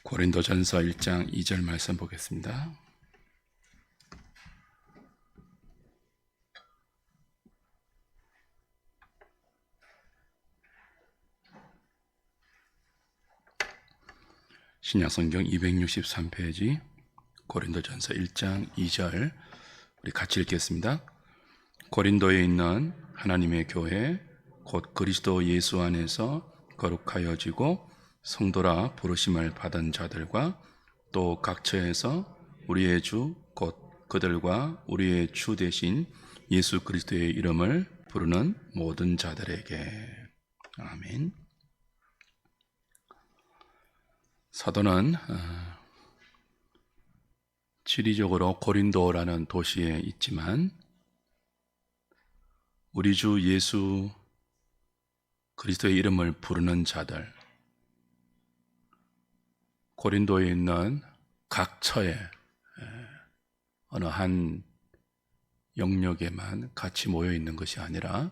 고린도전서 1장 2절 말씀 보겠습니다. 신약성경 263페이지 고린도전서 1장 2절 우리 같이 읽겠습니다. 고린도에 있는 하나님의 교회 곧 그리스도 예수 안에서 거룩하여지고 성도라 부르심을 받은 자들과 또 각처에서 우리의 주 곧 그들과 우리의 주 되신 예수 그리스도의 이름을 부르는 모든 자들에게 아멘. 사도는 지리적으로 고린도라는 도시에 있지만 우리 주 예수 그리스도의 이름을 부르는 자들, 고린도에 있는 각처에 어느 한 영역에만 같이 모여 있는 것이 아니라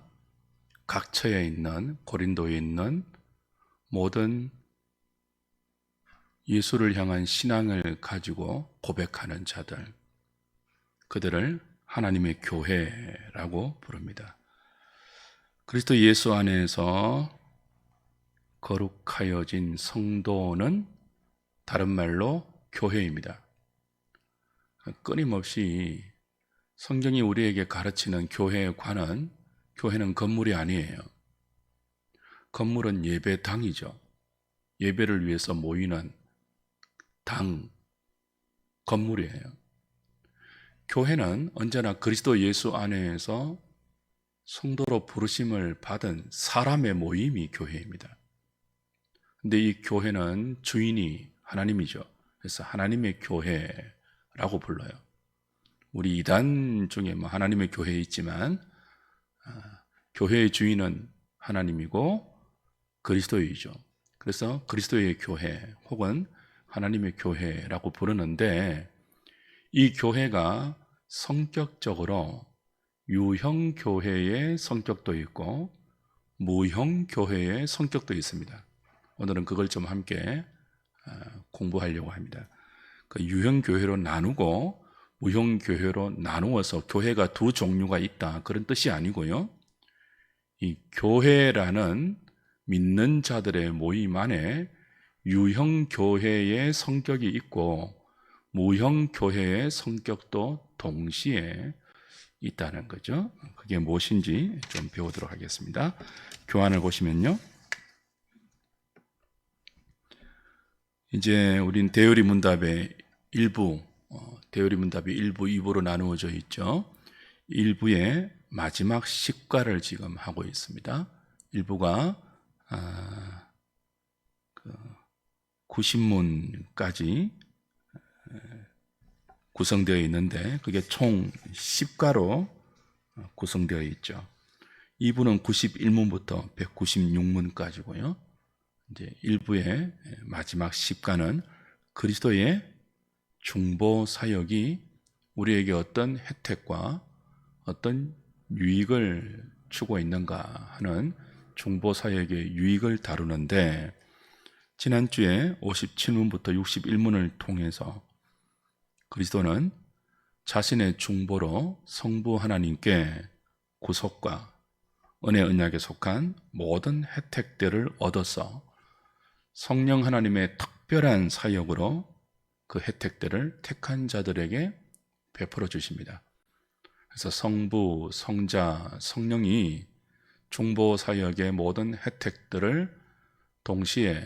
각처에 있는 고린도에 있는 모든 예수를 향한 신앙을 가지고 고백하는 자들, 그들을 하나님의 교회라고 부릅니다. 그리스도 예수 안에서 거룩하여진 성도는 다른 말로 교회입니다. 끊임없이 성경이 우리에게 가르치는 교회에 관한 교회는 건물이 아니에요. 건물은 예배당이죠. 예배를 위해서 모이는 당, 건물이에요. 교회는 언제나 그리스도 예수 안에서 성도로 부르심을 받은 사람의 모임이 교회입니다. 근데 이 교회는 주인이 하나님이죠. 그래서 하나님의 교회라고 불러요. 우리 이단 중에 하나님의 교회에 있지만 교회의 주인은 하나님이고 그리스도이죠. 그래서 그리스도의 교회 혹은 하나님의 교회라고 부르는데 이 교회가 성격적으로 유형 교회의 성격도 있고 무형 교회의 성격도 있습니다. 오늘은 그걸 좀 함께 공부하려고 합니다. 그 유형 교회로 나누고 무형 교회로 나누어서 교회가 두 종류가 있다 그런 뜻이 아니고요. 이 교회라는 믿는 자들의 모임 안에 유형 교회의 성격이 있고 무형 교회의 성격도 동시에 있다는 거죠. 그게 무엇인지 좀 배우도록 하겠습니다. 교환을 보시면요. 이제 우린 대요리 문답의 일부, 대요리 문답이 1부, 2부로 나누어져 있죠. 1부의 마지막 식과를 지금 하고 있습니다. 1부가 90문까지 구성되어 있는데 그게 총 10과로 구성되어 있죠. 2부는 91문부터 196문까지고요. 이제 1부의 마지막 10과는 그리스도의 중보 사역이 우리에게 어떤 혜택과 어떤 유익을 주고 있는가 하는 중보 사역의 유익을 다루는데 지난주에 57문부터 61문을 통해서 그리스도는 자신의 중보로 성부 하나님께 구속과 은혜 언약에 속한 모든 혜택들을 얻어서 성령 하나님의 특별한 사역으로 그 혜택들을 택한 자들에게 베풀어 주십니다. 그래서 성부, 성자, 성령이 중보 사역의 모든 혜택들을 동시에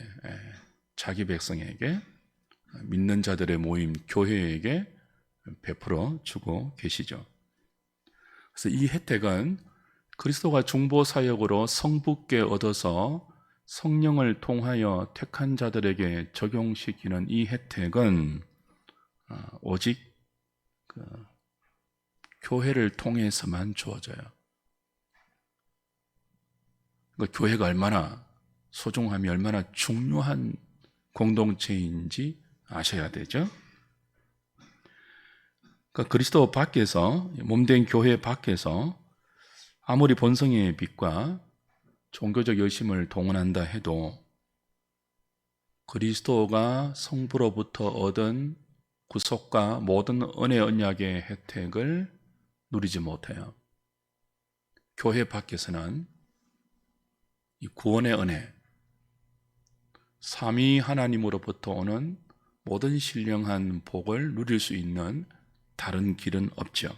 자기 백성에게 믿는 자들의 모임 교회에게 베풀어 주고 계시죠. 그래서 이 혜택은 그리스도가 중보 사역으로 성부께 얻어서 성령을 통하여 택한 자들에게 적용시키는 이 혜택은 오직 교회를 통해서만 주어져요. 그러니까 교회가 얼마나 소중함이 얼마나 중요한 공동체인지 아셔야 되죠. 그러니까 그리스도 밖에서 몸된 교회 밖에서 아무리 본성의 빛과 종교적 열심을 동원한다 해도 그리스도가 성부로부터 얻은 구속과 모든 은혜 언약의 혜택을 누리지 못해요. 교회 밖에서는 이 구원의 은혜, 삼위 하나님으로부터 오는 모든 신령한 복을 누릴 수 있는 다른 길은 없죠.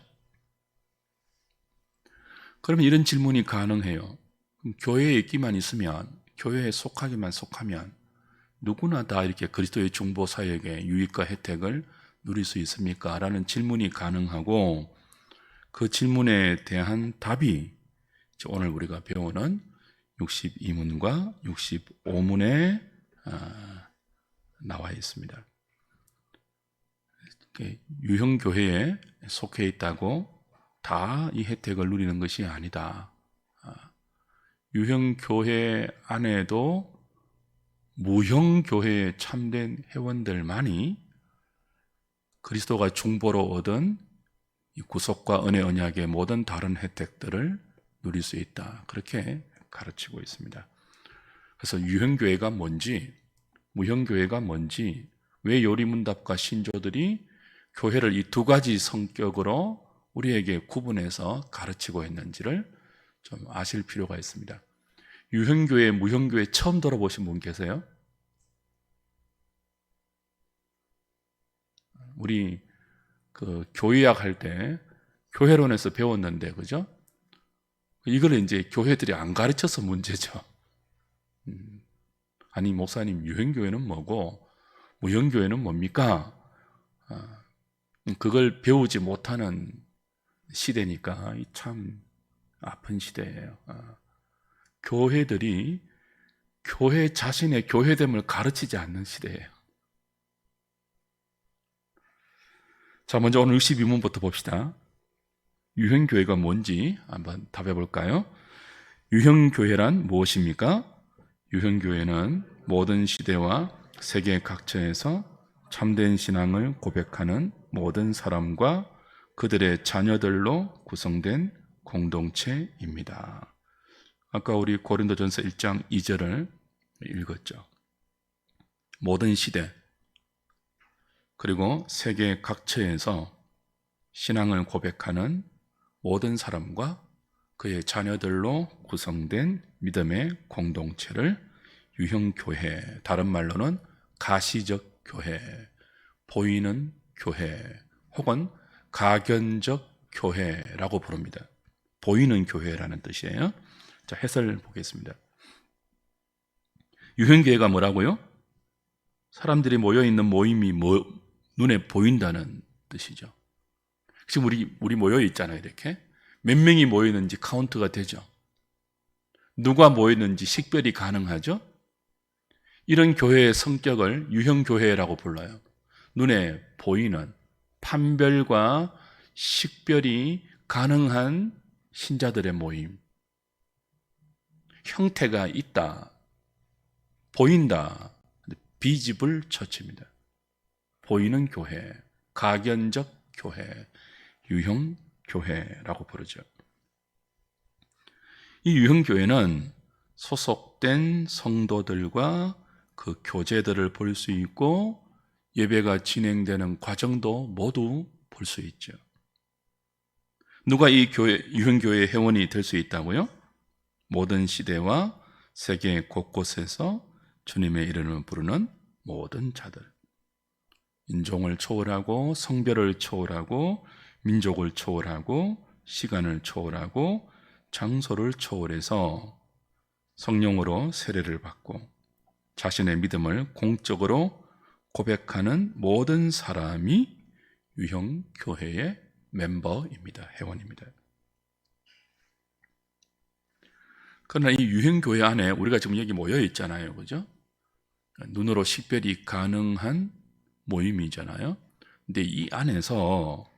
그러면 이런 질문이 가능해요. 교회에 있기만 있으면, 교회에 속하면 누구나 다 이렇게 그리스도의 중보 사역의 유익과 혜택을 누릴 수 있습니까? 라는 질문이 가능하고, 그 질문에 대한 답이 오늘 우리가 배우는 62문과 65문에 나와 있습니다. 유형교회에 속해 있다고 다 이 혜택을 누리는 것이 아니다. 유형교회 안에도 무형교회에 참된 회원들만이 그리스도가 중보로 얻은 이 구속과 은혜 언약의 모든 다른 혜택들을 누릴 수 있다. 그렇게 가르치고 있습니다. 그래서 유형교회가 뭔지, 무형교회가 뭔지, 왜 요리문답과 신조들이 교회를 이 두 가지 성격으로 우리에게 구분해서 가르치고 있는지를 좀 아실 필요가 있습니다. 유형교회, 무형교회 처음 들어보신 분 계세요? 우리 그 교회학 할 때 교회론에서 배웠는데, 그죠? 이걸 이제 교회들이 안 가르쳐서 문제죠. 아니, 목사님, 유형교회는 뭐고, 무형교회는 뭡니까? 그걸 배우지 못하는 시대니까 참 아픈 시대예요. 교회들이 교회 자신의 교회됨을 가르치지 않는 시대예요. 자, 먼저 오늘 62문부터 봅시다. 유형교회가 뭔지 한번 답해 볼까요? 유형교회란 무엇입니까? 유형교회는 모든 시대와 세계 각처에서 참된 신앙을 고백하는 모든 사람과 그들의 자녀들로 구성된 공동체입니다. 아까 우리 고린도전서 1장 2절을 읽었죠. 모든 시대, 그리고 세계 각처에서 신앙을 고백하는 모든 사람과 그의 자녀들로 구성된 믿음의 공동체를 유형교회, 다른 말로는 가시적 교회, 보이는 교회, 혹은 가견적 교회라고 부릅니다. 보이는 교회라는 뜻이에요. 자, 해설 보겠습니다. 유형교회가 뭐라고요? 사람들이 모여있는 모임이 눈에 보인다는 뜻이죠. 지금 우리 모여있잖아요, 이렇게. 몇 명이 모이는지 카운트가 되죠. 누가 모이는지 식별이 가능하죠. 이런 교회의 성격을 유형교회라고 불러요. 눈에 보이는, 판별과 식별이 가능한 신자들의 모임. 형태가 있다, 보인다, 비지블 처치입니다. 보이는 교회, 가견적 교회, 유형교회라고 부르죠. 이 유형교회는 소속된 성도들과 그 교제들을 볼 수 있고 예배가 진행되는 과정도 모두 볼 수 있죠. 누가 이 유형교회의 회원이 될 수 있다고요? 모든 시대와 세계 곳곳에서 주님의 이름을 부르는 모든 자들. 인종을 초월하고 성별을 초월하고 민족을 초월하고 시간을 초월하고 장소를 초월해서 성령으로 세례를 받고 자신의 믿음을 공적으로 고백하는 모든 사람이 유형교회의 멤버입니다. 회원입니다. 그러나 이 유형교회 안에 우리가 지금 여기 모여 있잖아요. 그죠? 눈으로 식별이 가능한 모임이잖아요. 근데 이 안에서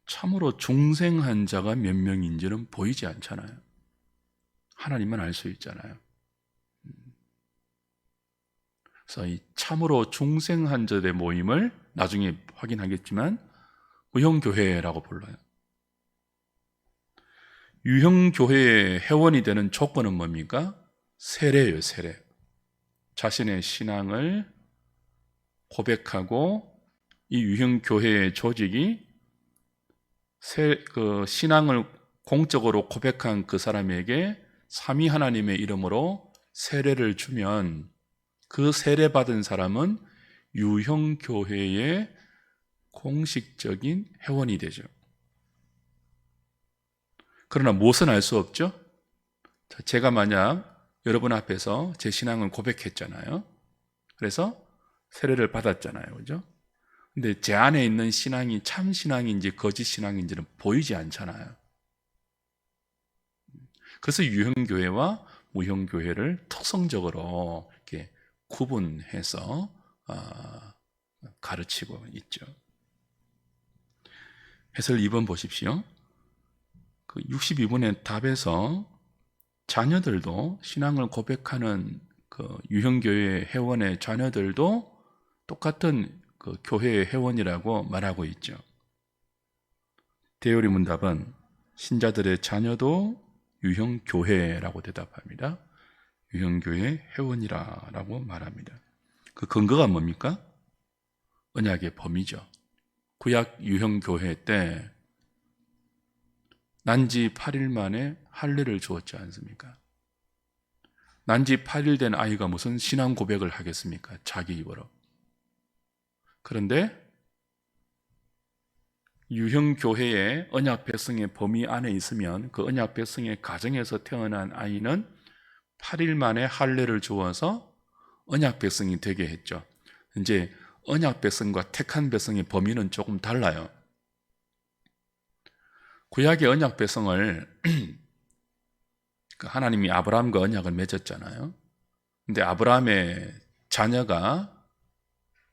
참으로 중생한 자가 몇 명인지는 보이지 않잖아요. 하나님만 알 수 있잖아요. 그래서 이 참으로 중생한 자들의 모임을 나중에 확인하겠지만 무형교회라고 불러요. 유형교회의 회원이 되는 조건은 뭡니까? 세례예요, 세례. 자신의 신앙을 고백하고 이 유형교회의 조직이 신앙을 공적으로 고백한 그 사람에게 삼위 하나님의 이름으로 세례를 주면 그 세례받은 사람은 유형교회의 공식적인 회원이 되죠. 그러나 무엇은 알 수 없죠? 제가 만약 여러분 앞에서 제 신앙을 고백했잖아요. 그래서 세례를 받았잖아요. 그죠? 근데 제 안에 있는 신앙이 참 신앙인지 거짓 신앙인지는 보이지 않잖아요. 그래서 유형교회와 무형교회를 특성적으로 이렇게 구분해서 가르치고 있죠. 해설 2번 보십시오. 그 62번의 답에서 자녀들도 신앙을 고백하는 그 유형교회 회원의 자녀들도 똑같은 그 교회의 회원이라고 말하고 있죠. 대요리 문답은 신자들의 자녀도 유형교회라고 대답합니다. 유형교회 회원이라고 말합니다. 그 근거가 뭡니까? 언약의 범위죠. 구약 유형교회 때 난지 8일 만에 할례를 주었지 않습니까? 난지 8일 된 아이가 무슨 신앙 고백을 하겠습니까? 자기 입으로. 그런데 유형교회의 언약 백성의 범위 안에 있으면 그 언약 백성의 가정에서 태어난 아이는 8일 만에 할례를 주어서 언약 백성이 되게 했죠. 이제 언약 백성과 택한 백성의 범위는 조금 달라요. 구약의 언약 백성을 하나님이 아브라함과 언약을 맺었잖아요. 근데 아브라함의 자녀가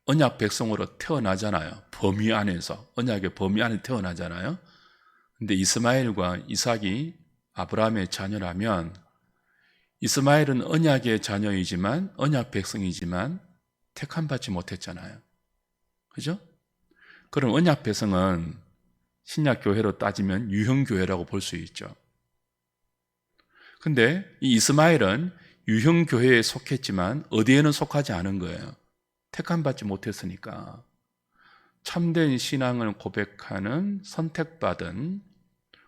언약 백성으로 태어나잖아요. 범위 안에서, 언약의 범위 안에 태어나잖아요. 근데 이스마엘과 이삭이 아브라함의 자녀라면 이스마엘은 언약의 자녀이지만 언약 백성이지만 택함받지 못했잖아요. 그죠? 그럼 언약 백성은 신약 교회로 따지면 유형교회라고 볼 수 있죠. 근데 이 이스마엘은 유형교회에 속했지만 어디에는 속하지 않은 거예요. 택함받지 못했으니까. 참된 신앙을 고백하는 선택받은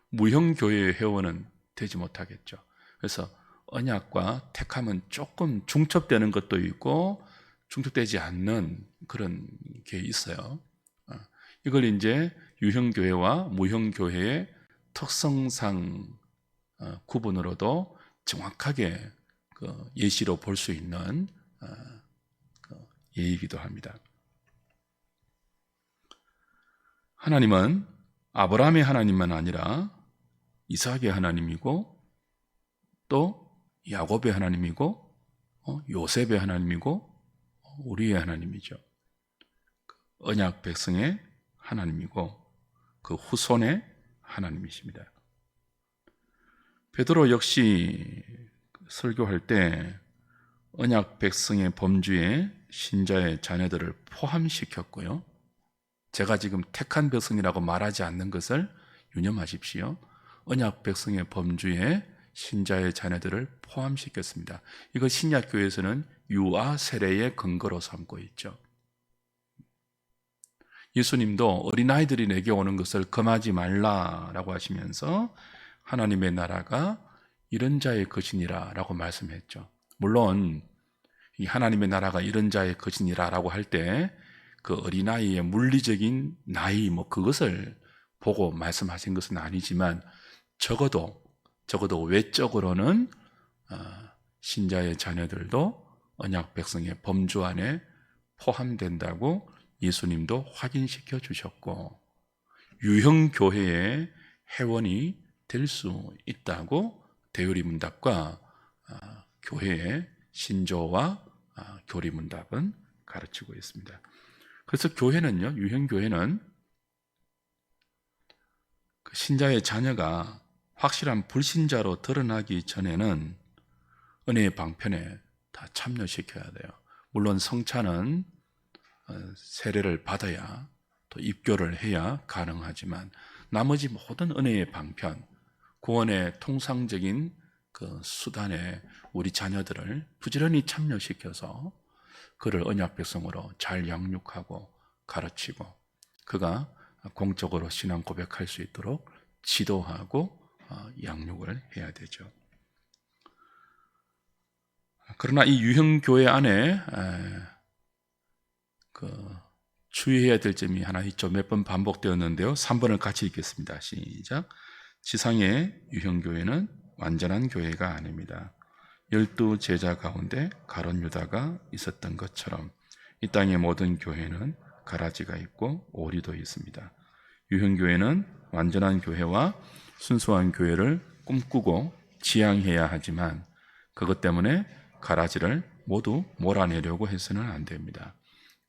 무형교회의 회원은 되지 못하겠죠. 그래서 언약과 택함은 조금 중첩되는 것도 있고 중첩되지 않는 그런 게 있어요. 이걸 이제 유형교회와 무형교회의 특성상 구분으로도 정확하게 예시로 볼 수 있는 예이기도 합니다. 하나님은 아브라함의 하나님만 아니라 이삭의 하나님이고 또 야곱의 하나님이고 요셉의 하나님이고 우리의 하나님이죠. 언약 백성의 하나님이고 그 후손의 하나님이십니다. 베드로 역시 설교할 때 언약 백성의 범주에 신자의 자녀들을 포함시켰고요. 제가 지금 택한 백성이라고 말하지 않는 것을 유념하십시오. 언약 백성의 범주에 신자의 자녀들을 포함시켰습니다. 이거 신약교회에서는 유아 세례의 근거로 삼고 있죠. 예수님도 어린아이들이 내게 오는 것을 금하지 말라라고 하시면서 하나님의 나라가 이런 자의 것이니라 라고 말씀했죠. 물론 이 하나님의 나라가 이런 자의 것이니라 라고 할 때 그 어린아이의 물리적인 나이 그것을 보고 말씀하신 것은 아니지만 적어도 외적으로는 신자의 자녀들도 언약 백성의 범주 안에 포함된다고 예수님도 확인시켜 주셨고 유형교회의 회원이 될 수 있다고 대요리문답과 교회의 신조와 교리문답은 가르치고 있습니다. 그래서 교회는요, 유형교회는 신자의 자녀가 확실한 불신자로 드러나기 전에는 은혜의 방편에 다 참여시켜야 돼요. 물론 성찬은 세례를 받아야 또 입교를 해야 가능하지만 나머지 모든 은혜의 방편, 구원의 통상적인 그 수단에 우리 자녀들을 부지런히 참여시켜서 그를 언약 백성으로 잘 양육하고 가르치고 그가 공적으로 신앙 고백할 수 있도록 지도하고 양육을 해야 되죠. 그러나 이 유형교회 안에 주의해야 될 점이 하나 있죠. 몇 번 반복되었는데요. 3번을 같이 읽겠습니다. 시작. 지상의 유형교회는 완전한 교회가 아닙니다. 12 제자 가운데 가룟 유다가 있었던 것처럼 이 땅의 모든 교회는 가라지가 있고 오리도 있습니다. 유형교회는 완전한 교회와 순수한 교회를 꿈꾸고 지향해야 하지만 그것 때문에 가라지를 모두 몰아내려고 해서는 안 됩니다.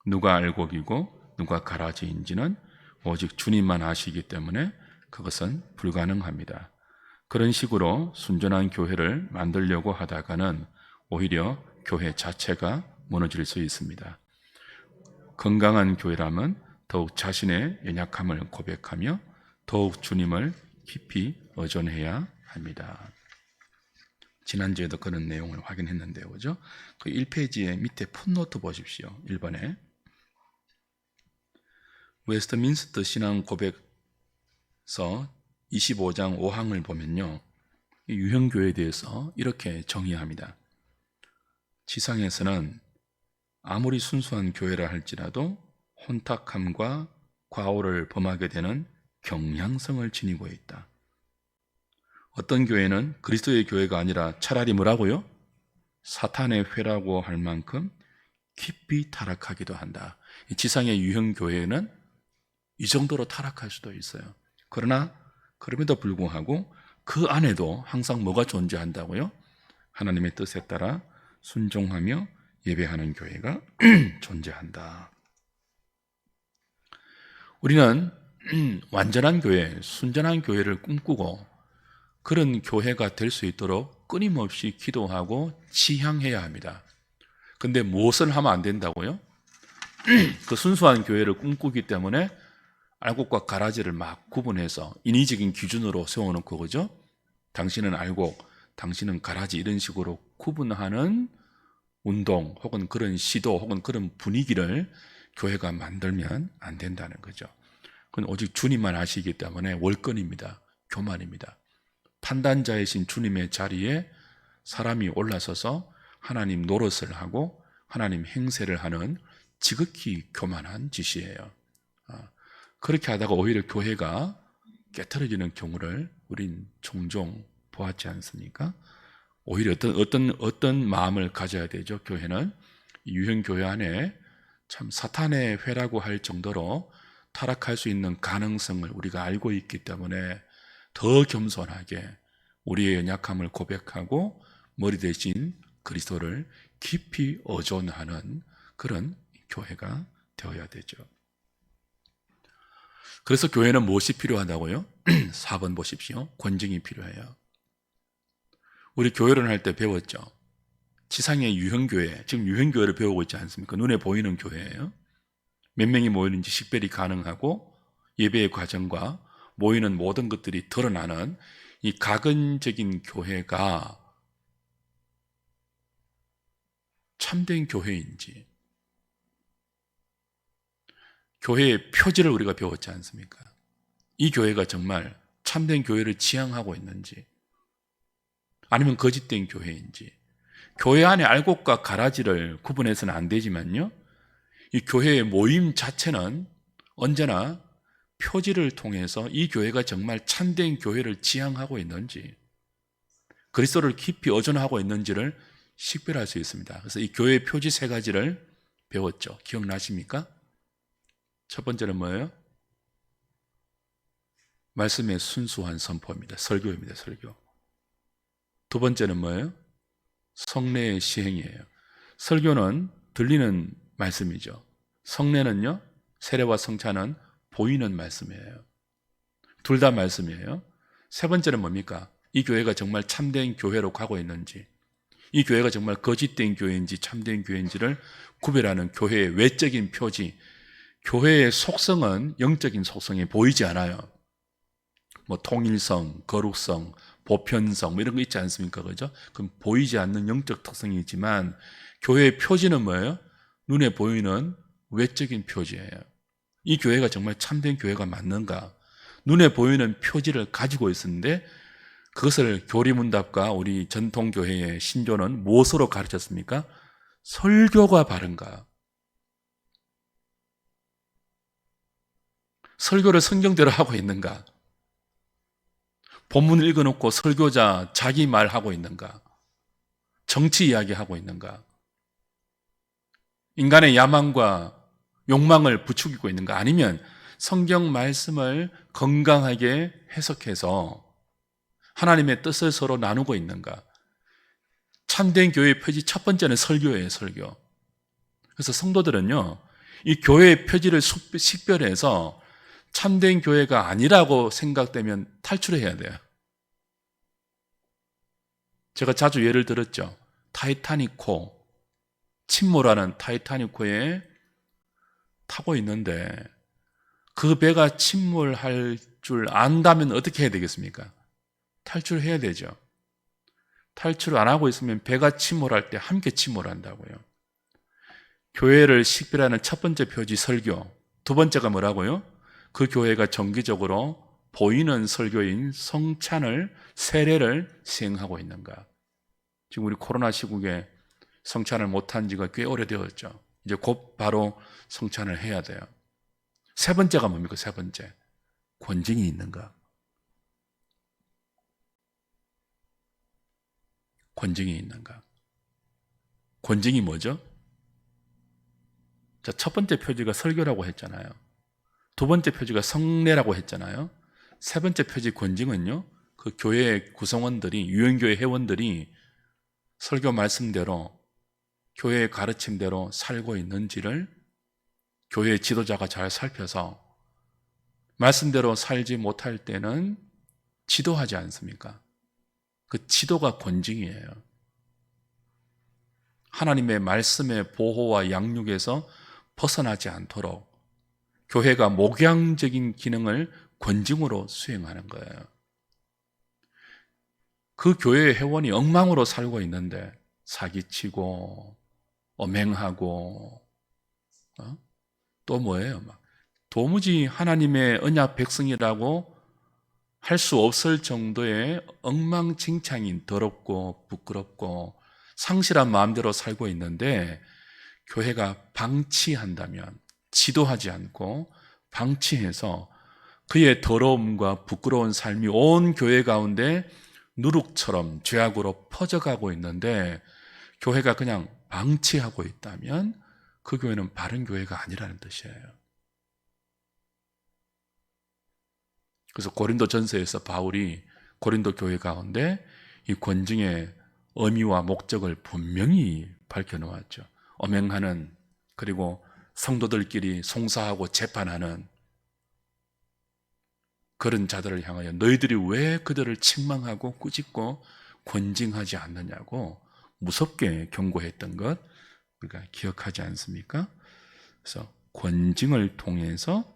누가 알곡이고 누가 가라지인지는 오직 주님만 아시기 때문에 그것은 불가능합니다. 그런 식으로 순전한 교회를 만들려고 하다가는 오히려 교회 자체가 무너질 수 있습니다. 건강한 교회라면 더욱 자신의 연약함을 고백하며 더욱 주님을 깊이 의존해야 합니다. 지난주에도 그런 내용을 확인했는데요. 그죠? 그 1페이지의 밑에 풋노트 보십시오. 1번에 웨스트민스터 신앙 고백서 25장 5항을 보면요. 유형교회에 대해서 이렇게 정의합니다. 지상에서는 아무리 순수한 교회라 할지라도 혼탁함과 과오를 범하게 되는 경향성을 지니고 있다. 어떤 교회는 그리스도의 교회가 아니라 차라리 뭐라고요? 사탄의 회라고 할 만큼 깊이 타락하기도 한다. 지상의 유형교회는 이 정도로 타락할 수도 있어요. 그러나 그럼에도 불구하고 그 안에도 항상 뭐가 존재한다고요? 하나님의 뜻에 따라 순종하며 예배하는 교회가 존재한다. 우리는 완전한 교회, 순전한 교회를 꿈꾸고 그런 교회가 될 수 있도록 끊임없이 기도하고 지향해야 합니다. 근데 무엇을 하면 안 된다고요? 그 순수한 교회를 꿈꾸기 때문에 알곡과 가라지를 막 구분해서 인위적인 기준으로 세워놓고, 그죠? 당신은 알곡, 당신은 가라지, 이런 식으로 구분하는 운동 혹은 그런 시도 혹은 그런 분위기를 교회가 만들면 안 된다는 거죠. 그건 오직 주님만 아시기 때문에 월권입니다. 교만입니다. 판단자이신 주님의 자리에 사람이 올라서서 하나님 노릇을 하고 하나님 행세를 하는 지극히 교만한 짓이에요. 그렇게 하다가 오히려 교회가 깨트려지는 경우를 우린 종종 보았지 않습니까? 오히려 어떤 마음을 가져야 되죠? 교회는 유형교회 안에 참 사탄의 회라고 할 정도로 타락할 수 있는 가능성을 우리가 알고 있기 때문에 더 겸손하게 우리의 연약함을 고백하고 머리 대신 그리스도를 깊이 의존하는 그런 교회가 되어야 되죠. 그래서 교회는 무엇이 필요하다고요? 4번 보십시오. 권징이 필요해요. 우리 교회를 할 때 배웠죠. 지상의 유형교회, 지금 유형교회를 배우고 있지 않습니까? 눈에 보이는 교회예요. 몇 명이 모이는지 식별이 가능하고 예배의 과정과 모이는 모든 것들이 드러나는 이 가근적인 교회가 참된 교회인지, 교회의 표지를 우리가 배웠지 않습니까? 이 교회가 정말 참된 교회를 지향하고 있는지 아니면 거짓된 교회인지, 교회 안에 알곡과 가라지를 구분해서는 안 되지만요, 이 교회의 모임 자체는 언제나 표지를 통해서 이 교회가 정말 참된 교회를 지향하고 있는지, 그리스도를 깊이 의존하고 있는지를 식별할 수 있습니다. 그래서 이 교회의 표지 3가지를 배웠죠. 기억나십니까? 첫 번째는 뭐예요? 말씀의 순수한 선포입니다. 설교입니다. 설교. 두 번째는 뭐예요? 성례의 시행이에요. 설교는 들리는 말씀이죠. 성례는요, 세례와 성찬은 보이는 말씀이에요. 둘 다 말씀이에요. 세 번째는 뭡니까? 이 교회가 정말 참된 교회로 가고 있는지, 이 교회가 정말 거짓된 교회인지 참된 교회인지를 구별하는 교회의 외적인 표지. 교회의 속성은 영적인 속성이 보이지 않아요. 뭐 통일성, 거룩성, 보편성 뭐 이런 거 있지 않습니까? 그죠? 그럼 보이지 않는 영적 특성이 있지만 교회의 표지는 뭐예요? 눈에 보이는 외적인 표지예요. 이 교회가 정말 참된 교회가 맞는가? 눈에 보이는 표지를 가지고 있었는데 그것을 교리문답과 우리 전통교회의 신조는 무엇으로 가르쳤습니까? 설교가 바른가? 설교를 성경대로 하고 있는가? 본문을 읽어놓고 설교자 자기 말 하고 있는가? 정치 이야기 하고 있는가? 인간의 야망과 욕망을 부추기고 있는가? 아니면 성경 말씀을 건강하게 해석해서 하나님의 뜻을 서로 나누고 있는가? 참된 교회의 표지 첫 번째는 설교예요, 설교. 그래서 성도들은요, 이 교회의 표지를 식별해서 참된 교회가 아니라고 생각되면 탈출해야 돼요. 제가 자주 예를 들었죠. 타이타닉호, 침몰하는 타이타닉호에 타고 있는데 그 배가 침몰할 줄 안다면 어떻게 해야 되겠습니까? 탈출해야 되죠. 탈출을 안 하고 있으면 배가 침몰할 때 함께 침몰한다고요. 교회를 식별하는 첫 번째 표지 설교, 두 번째가 뭐라고요? 그 교회가 정기적으로 보이는 설교인 성찬을, 세례를 시행하고 있는가? 지금 우리 코로나 시국에 성찬을 못한 지가 꽤 오래되었죠. 이제 곧 바로 성찬을 해야 돼요. 세 번째가 뭡니까? 세 번째. 권징이 있는가? 권징이 있는가? 권징이 뭐죠? 자, 첫 번째 표지가 설교라고 했잖아요. 두 번째 표지가 성례라고 했잖아요. 세 번째 표지 권징은요, 그 교회 구성원들이, 유형교회 회원들이 설교 말씀대로, 교회의 가르침대로 살고 있는지를 교회 지도자가 잘 살펴서 말씀대로 살지 못할 때는 지도하지 않습니까? 그 지도가 권징이에요. 하나님의 말씀의 보호와 양육에서 벗어나지 않도록 교회가 목양적인 기능을 권징으로 수행하는 거예요. 그 교회의 회원이 엉망으로 살고 있는데 사기치고 엄행하고 또 뭐예요? 도무지 하나님의 언약 백성이라고 할 수 없을 정도의 엉망진창인 더럽고 부끄럽고 상실한 마음대로 살고 있는데 교회가 방치한다면, 지도하지 않고 방치해서 그의 더러움과 부끄러운 삶이 온 교회 가운데 누룩처럼 죄악으로 퍼져가고 있는데 교회가 그냥 방치하고 있다면 그 교회는 바른 교회가 아니라는 뜻이에요. 그래서 고린도 전서에서 바울이 고린도 교회 가운데 이 권징의 의미와 목적을 분명히 밝혀놓았죠. 엄행하는, 그리고 성도들끼리 송사하고 재판하는 그런 자들을 향하여 너희들이 왜 그들을 책망하고 꾸짖고 권징하지 않느냐고 무섭게 경고했던 것 우리가 기억하지 않습니까? 그래서 권징을 통해서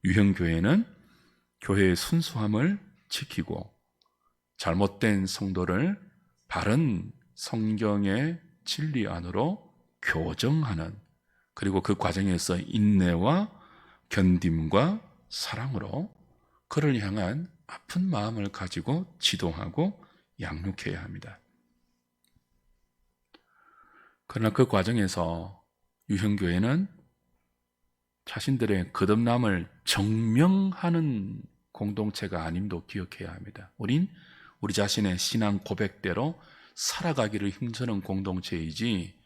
유형교회는 교회의 순수함을 지키고 잘못된 성도를 바른 성경의 진리 안으로 교정하는, 그리고 그 과정에서 인내와 견딤과 사랑으로 그를 향한 아픈 마음을 가지고 지도하고 양육해야 합니다. 그러나 그 과정에서 유형교회는 자신들의 거듭남을 증명하는 공동체가 아님도 기억해야 합니다. 우린 우리 자신의 신앙 고백대로 살아가기를 힘쓰는 공동체이지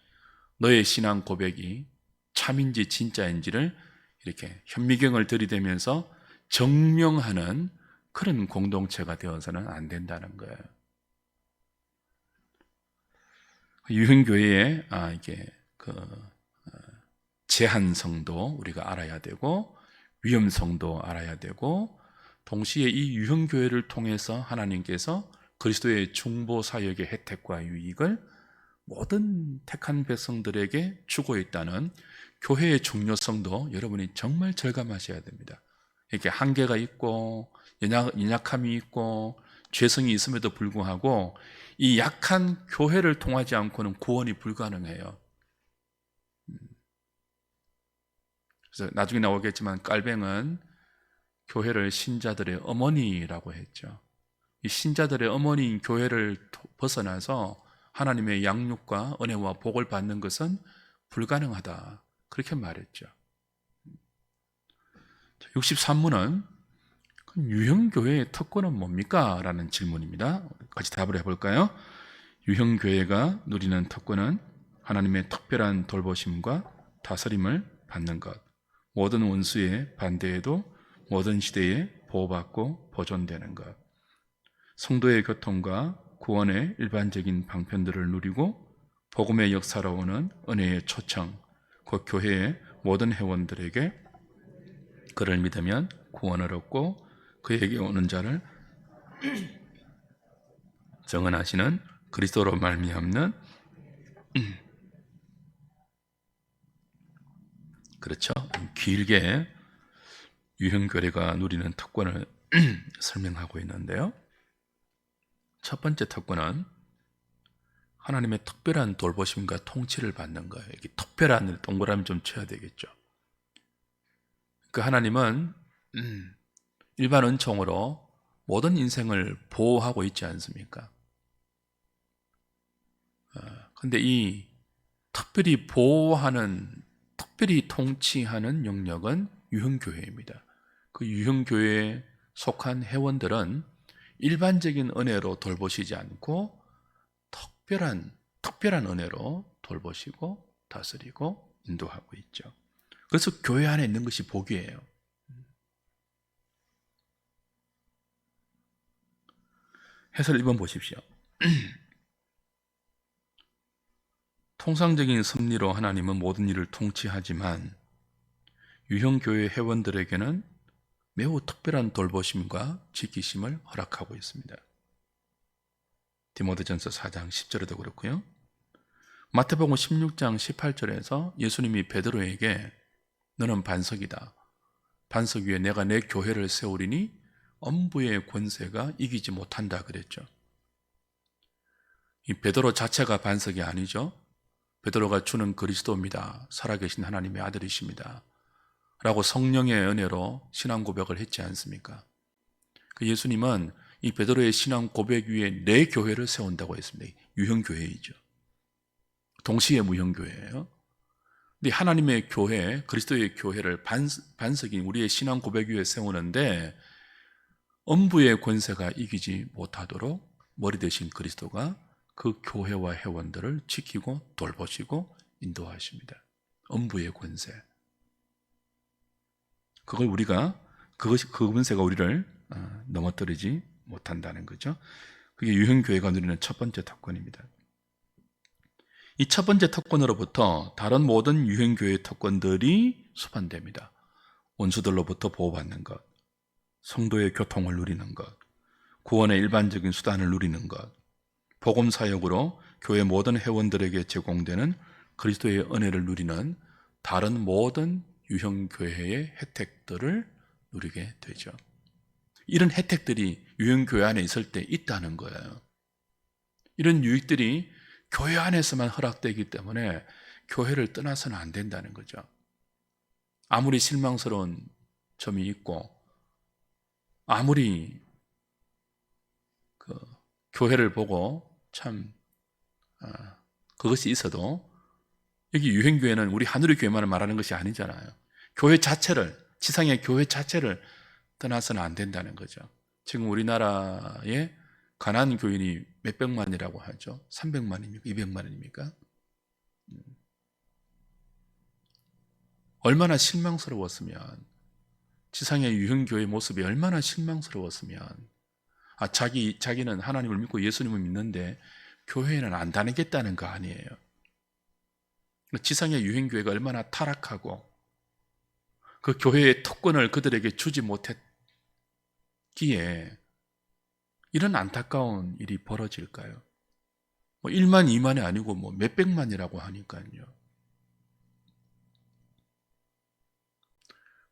너의 신앙 고백이 참인지 진짜인지를 이렇게 현미경을 들이대면서 증명하는 그런 공동체가 되어서는 안 된다는 거예요. 유형교회의 이게 제한성도 우리가 알아야 되고 위험성도 알아야 되고, 동시에 이 유형교회를 통해서 하나님께서 그리스도의 중보사역의 혜택과 유익을 모든 택한 백성들에게 주고 있다는 교회의 중요성도 여러분이 정말 절감하셔야 됩니다. 이렇게 한계가 있고 연약함이 있고 죄성이 있음에도 불구하고 이 약한 교회를 통하지 않고는 구원이 불가능해요. 그래서 나중에 나오겠지만 깔뱅은 교회를 신자들의 어머니라고 했죠. 이 신자들의 어머니인 교회를 벗어나서 하나님의 양육과 은혜와 복을 받는 것은 불가능하다. 그렇게 말했죠. 63문은 유형교회의 특권은 뭡니까? 라는 질문입니다. 같이 답을 해볼까요? 유형교회가 누리는 특권은 하나님의 특별한 돌보심과 다스림을 받는 것, 모든 원수의 반대에도 모든 시대에 보호받고 보존되는 것, 성도의 교통과 구원의 일반적인 방편들을 누리고 복음의 역사로 오는 은혜의 초청, 곧 교회의 모든 회원들에게 그를 믿으면 구원을 얻고 그에게 오는 자를 정언하시는 그리스도로 말미암는 그렇죠. 길게 유형교회가 누리는 특권을 설명하고 있는데요. 첫 번째 특권은 하나님의 특별한 돌보심과 통치를 받는 거예요. 이게 특별한 동그라미 좀 쳐야 되겠죠. 그 하나님은 일반 은총으로 모든 인생을 보호하고 있지 않습니까? 근데 이 특별히 보호하는, 특별히 통치하는 영역은 유형교회입니다. 그 유형교회에 속한 회원들은 일반적인 은혜로 돌보시지 않고 특별한 은혜로 돌보시고 다스리고 인도하고 있죠. 그래서 교회 안에 있는 것이 복이에요. 해설 1번 보십시오. 통상적인 섭리로 하나님은 모든 일을 통치하지만 유형교회 회원들에게는 매우 특별한 돌보심과 지키심을 허락하고 있습니다. 디모데전서 4장 10절에도 그렇고요. 마태복음 16장 18절에서 예수님이 베드로에게 너는 반석이다. 반석 위에 내가 내 교회를 세우리니 엄부의 권세가 이기지 못한다 그랬죠. 이 베드로 자체가 반석이 아니죠. 베드로가 주는 그리스도입니다. 살아계신 하나님의 아들이십니다. 라고 성령의 은혜로 신앙 고백을 했지 않습니까? 그 예수님은 이 베드로의 신앙 고백 위에 내 교회를 세운다고 했습니다. 유형교회이죠. 동시에 무형교회예요. 근데 하나님의 교회, 그리스도의 교회를 반석인 우리의 신앙 고백 위에 세우는데 엄부의 권세가 이기지 못하도록 머리 대신 그리스도가 그 교회와 회원들을 지키고 돌보시고 인도하십니다. 엄부의 권세. 그걸 우리가, 그 권세가 우리를 넘어뜨리지 못한다는 거죠. 그게 유형교회가 누리는 첫 번째 특권입니다. 이 첫 번째 특권으로부터 다른 모든 유형교회의 특권들이 수반됩니다. 원수들로부터 보호받는 것, 성도의 교통을 누리는 것, 구원의 일반적인 수단을 누리는 것, 복음 사역으로 교회 모든 회원들에게 제공되는 그리스도의 은혜를 누리는 다른 모든 유형교회의 혜택들을 누리게 되죠. 이런 혜택들이 유형교회 안에 있을 때 있다는 거예요. 이런 유익들이 교회 안에서만 허락되기 때문에 교회를 떠나서는 안 된다는 거죠. 아무리 실망스러운 점이 있고 아무리 교회를 보고 참 그것이 있어도 여기 유형교회는 우리 하늘의 교회만을 말하는 것이 아니잖아요. 교회 자체를, 지상의 교회 자체를 떠나서는 안 된다는 거죠. 지금 우리나라에 가난한 교인이 몇백만이라고 하죠. 300만입니까? 200만입니까? 얼마나 실망스러웠으면, 지상의 유형교회의 모습이 얼마나 실망스러웠으면, 자기는 하나님을 믿고 예수님을 믿는데 교회에는 안 다니겠다는 거 아니에요. 지상의 유형교회가 얼마나 타락하고 그 교회의 특권을 그들에게 주지 못했기에 이런 안타까운 일이 벌어질까요? 1만, 2만이 아니고 몇백만이라고 하니까요.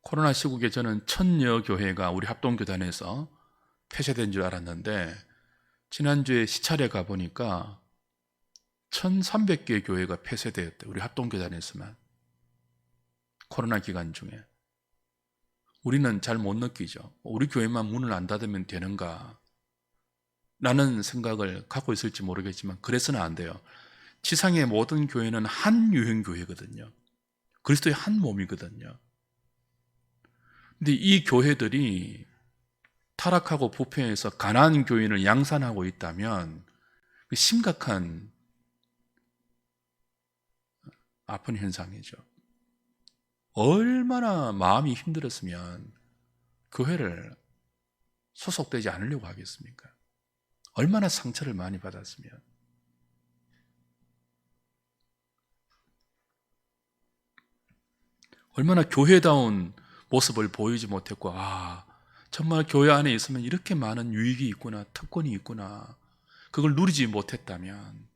코로나 시국에 저는 천여 교회가 우리 합동교단에서 폐쇄된 줄 알았는데 지난주에 시찰에 가보니까 1300개의 교회가 폐쇄되었대. 우리 합동교단에서만. 코로나 기간 중에. 우리는 잘 못 느끼죠. 우리 교회만 문을 안 닫으면 되는가 라는 생각을 갖고 있을지 모르겠지만 그래서는 안 돼요. 지상의 모든 교회는 한 유형교회거든요. 그리스도의 한 몸이거든요. 근데 이 교회들이 타락하고 부패해서 가난한 교인을 양산하고 있다면 심각한 아픈 현상이죠. 얼마나 마음이 힘들었으면 교회를 소속되지 않으려고 하겠습니까? 얼마나 상처를 많이 받았으면. 얼마나 교회다운 모습을 보이지 못했고, 정말 교회 안에 있으면 이렇게 많은 유익이 있구나, 특권이 있구나. 그걸 누리지 못했다면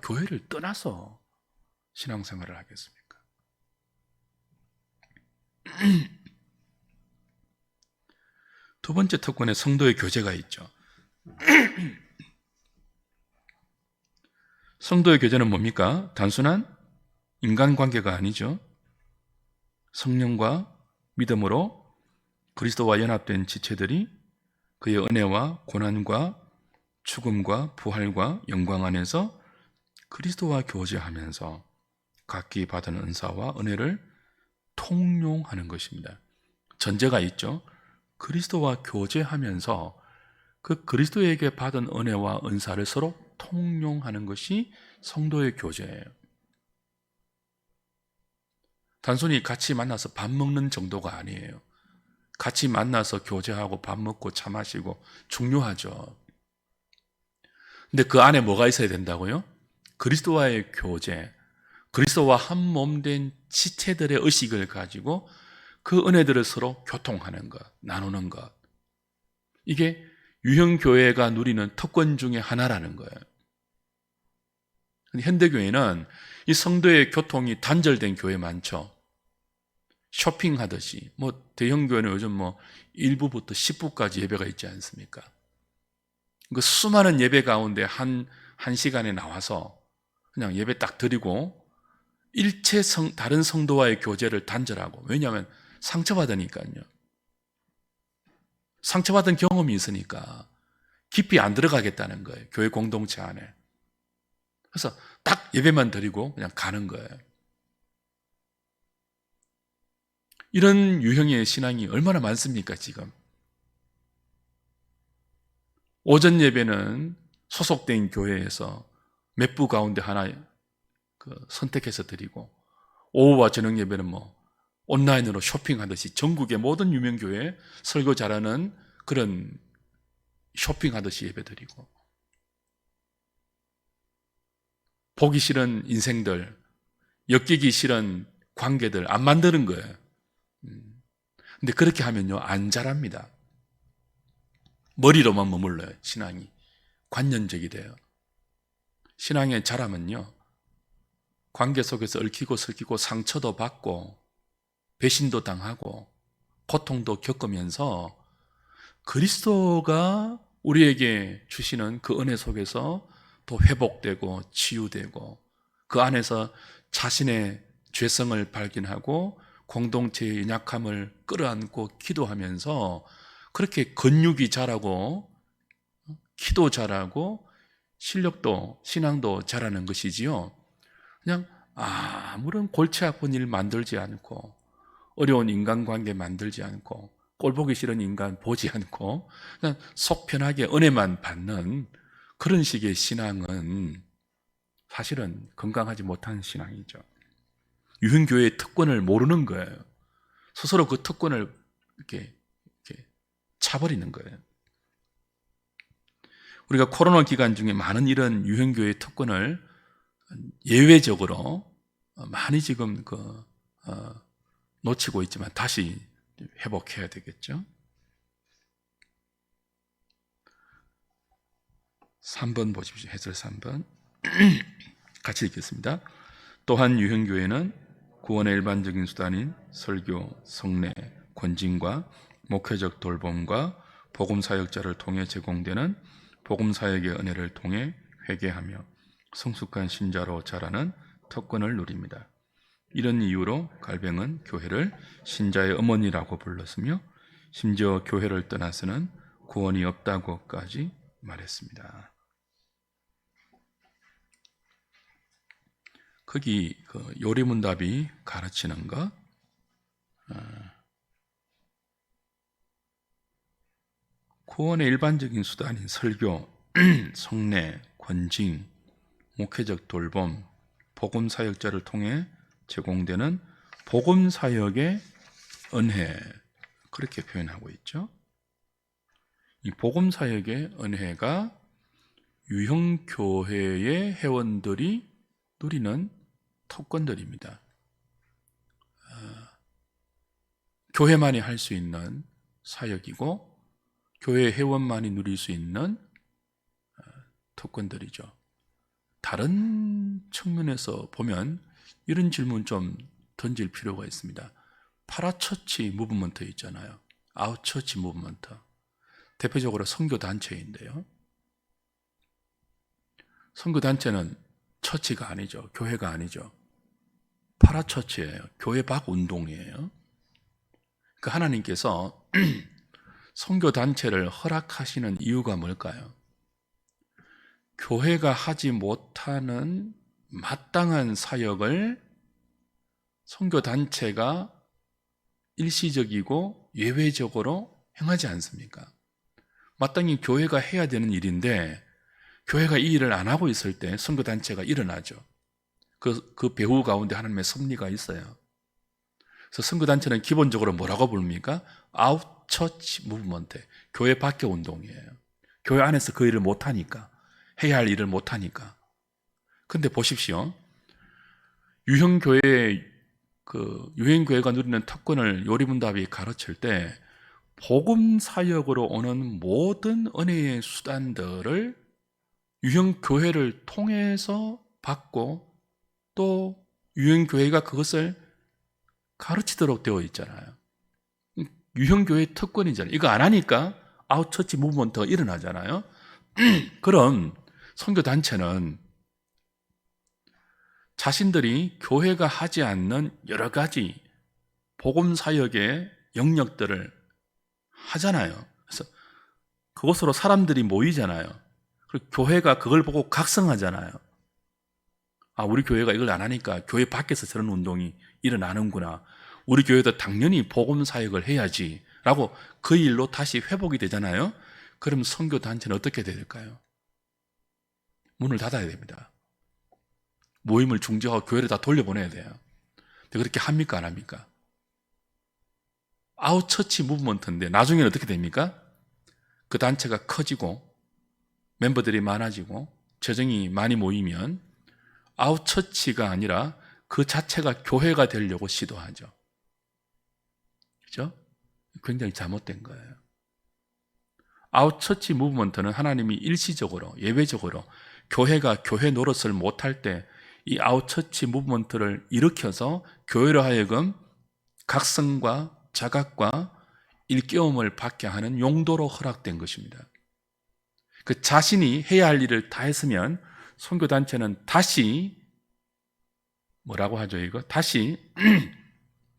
교회를 떠나서 신앙생활을 하겠습니까? 두 번째 특권에 성도의 교제가 있죠. 성도의 교제는 뭡니까? 단순한 인간관계가 아니죠. 성령과 믿음으로 그리스도와 연합된 지체들이 그의 은혜와 고난과 죽음과 부활과 영광 안에서 그리스도와 교제하면서 각기 받은 은사와 은혜를 통용하는 것입니다. 전제가 있죠. 그리스도와 교제하면서 그 그리스도에게 받은 은혜와 은사를 서로 통용하는 것이 성도의 교제예요. 단순히 같이 만나서 밥 먹는 정도가 아니에요. 같이 만나서 교제하고 밥 먹고 차 마시고 중요하죠. 근데 그 안에 뭐가 있어야 된다고요? 그리스도와의 교제, 그리스도와 한 몸 된 지체들의 의식을 가지고 그 은혜들을 서로 교통하는 것, 나누는 것. 이게 유형교회가 누리는 특권 중에 하나라는 거예요. 현대교회는 이 성도의 교통이 단절된 교회 많죠. 쇼핑하듯이. 대형교회는 요즘 1부부터 10부까지 예배가 있지 않습니까? 그 수많은 예배 가운데 한 시간에 나와서 그냥 예배 딱 드리고 일체 다른 성도와의 교제를 단절하고. 왜냐하면 상처받으니까요. 상처받은 경험이 있으니까 깊이 안 들어가겠다는 거예요. 교회 공동체 안에. 그래서 딱 예배만 드리고 그냥 가는 거예요. 이런 유형의 신앙이 얼마나 많습니까, 지금? 오전 예배는 소속된 교회에서 몇 부 가운데 하나 선택해서 드리고, 오후와 저녁 예배는 온라인으로 쇼핑하듯이 전국의 모든 유명교회 설교 잘하는 그런 쇼핑하듯이 예배 드리고, 보기 싫은 인생들, 엮이기 싫은 관계들 안 만드는 거예요. 근데 그렇게 하면요, 안 자랍니다. 머리로만 머물러요, 신앙이. 관념적이 돼요. 신앙의 자람은요, 관계 속에서 얽히고 설키고 상처도 받고 배신도 당하고 고통도 겪으면서 그리스도가 우리에게 주시는 그 은혜 속에서 또 회복되고 치유되고 그 안에서 자신의 죄성을 발견하고 공동체의 연약함을 끌어안고 기도하면서 그렇게 근육이 자라고 기도 자라고 실력도 신앙도 자라는 것이지요. 그냥 아무런 골치 아픈 일 만들지 않고 어려운 인간관계 만들지 않고 꼴보기 싫은 인간 보지 않고 그냥 속 편하게 은혜만 받는 그런 식의 신앙은 사실은 건강하지 못한 신앙이죠. 유흥교회의 특권을 모르는 거예요. 스스로 그 특권을 이렇게 차버리는 거예요. 우리가 코로나 기간 중에 많은 이런 유흥교회의 특권을 예외적으로 많이 지금 놓치고 있지만 다시 회복해야 되겠죠. 3번 보십시오. 해설 3번. 같이 읽겠습니다. 또한 유형교회는 구원의 일반적인 수단인 설교, 성례, 권징과 목회적 돌봄과 복음사역자를 통해 제공되는 복음 사역의 은혜를 통해 회개하며 성숙한 신자로 자라는 특권을 누립니다. 이런 이유로 갈뱅은 교회를 신자의 어머니라고 불렀으며 심지어 교회를 떠나서는 구원이 없다고까지 말했습니다. 거기 요리문답이 가르치는 것, 구원의 일반적인 수단인 설교, 성례, 권징, 목회적 돌봄, 복음 사역자를 통해 제공되는 복음 사역의 은혜, 그렇게 표현하고 있죠. 이 복음 사역의 은혜가 유형교회의 회원들이 누리는 특권들입니다. 교회만이 할 수 있는 사역이고 교회 회원만이 누릴 수 있는 특권들이죠. 다른 측면에서 보면 이런 질문 좀 던질 필요가 있습니다. 파라처치 무브먼트 있잖아요. 아웃처치 무브먼트. 대표적으로 선교단체인데요. 선교단체는 처치가 아니죠. 교회가 아니죠. 파라처치예요. 교회 밖 운동이에요. 그러니까 하나님께서 선교단체를 허락하시는 이유가 뭘까요? 교회가 하지 못하는 마땅한 사역을 선교단체가 일시적이고 예외적으로 행하지 않습니까? 마땅히 교회가 해야 되는 일인데 교회가 이 일을 안 하고 있을 때 선교단체가 일어나죠. 그 배후 가운데 하나님의 섭리가 있어요. 그래서 선교단체는 기본적으로 뭐라고 부릅니까? 아웃처치 무브먼트, 교회 밖의 운동이에요. 교회 안에서 그 일을 못하니까, 해야 할 일을 못하니까. 근데 보십시오. 유행교회가 누리는 특권을 요리문답이 가르칠 때 복음 사역으로 오는 모든 은혜의 수단들을 유형교회를 통해서 받고 또 유형교회가 그것을 가르치도록 되어 있잖아요. 유형교회의 특권이잖아요. 이거 안 하니까 아웃처치 무브먼트가 일어나잖아요. 그럼 선교단체는 자신들이 교회가 하지 않는 여러 가지 복음 사역의 영역들을 하잖아요. 그래서 그곳으로 사람들이 모이잖아요. 그리고 교회가 그걸 보고 각성하잖아요. 아, 우리 교회가 이걸 안 하니까 교회 밖에서 저런 운동이 일어나는구나. 우리 교회도 당연히 복음 사역을 해야지 라고 그 일로 다시 회복이 되잖아요. 그럼 선교단체는 어떻게 될까요? 문을 닫아야 됩니다. 모임을 중지하고 교회를 다 돌려보내야 돼요. 근데 그렇게 합니까? 안 합니까? 아웃처치 무브먼트인데 나중에는 어떻게 됩니까? 그 단체가 커지고 멤버들이 많아지고 재정이 많이 모이면 아웃처치가 아니라 그 자체가 교회가 되려고 시도하죠. 그죠? 굉장히 잘못된 거예요. 아웃처치 무브먼트는 하나님이 일시적으로, 예외적으로 교회가 교회 노릇을 못할 때 이 아웃처치 무브먼트를 일으켜서 교회로 하여금 각성과 자각과 일깨움을 받게 하는 용도로 허락된 것입니다. 그 자신이 해야 할 일을 다 했으면 선교단체는 다시 뭐라고 하죠 이거? 다시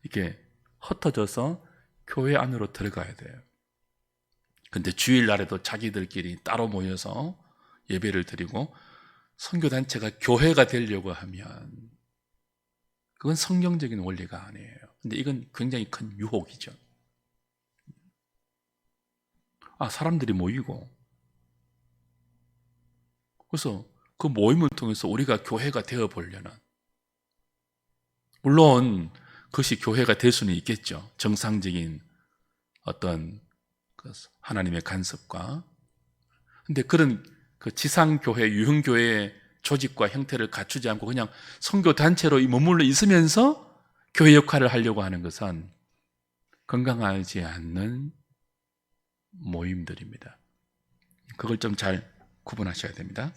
이렇게 흩어져서 교회 안으로 들어가야 돼요. 근데 주일날에도 자기들끼리 따로 모여서 예배를 드리고 선교단체가 교회가 되려고 하면 그건 성경적인 원리가 아니에요. 근데 이건 굉장히 큰 유혹이죠. 아, 사람들이 모이고 그래서 그 모임을 통해서 우리가 교회가 되어보려는, 물론 그것이 교회가 될 수는 있겠죠. 정상적인 어떤 하나님의 간섭과. 근데 그런 그 지상교회, 유형교회의 조직과 형태를 갖추지 않고 그냥 선교단체로 머물러 있으면서 교회 역할을 하려고 하는 것은 건강하지 않는 모임들입니다. 그걸 좀 잘 구분하셔야 됩니다.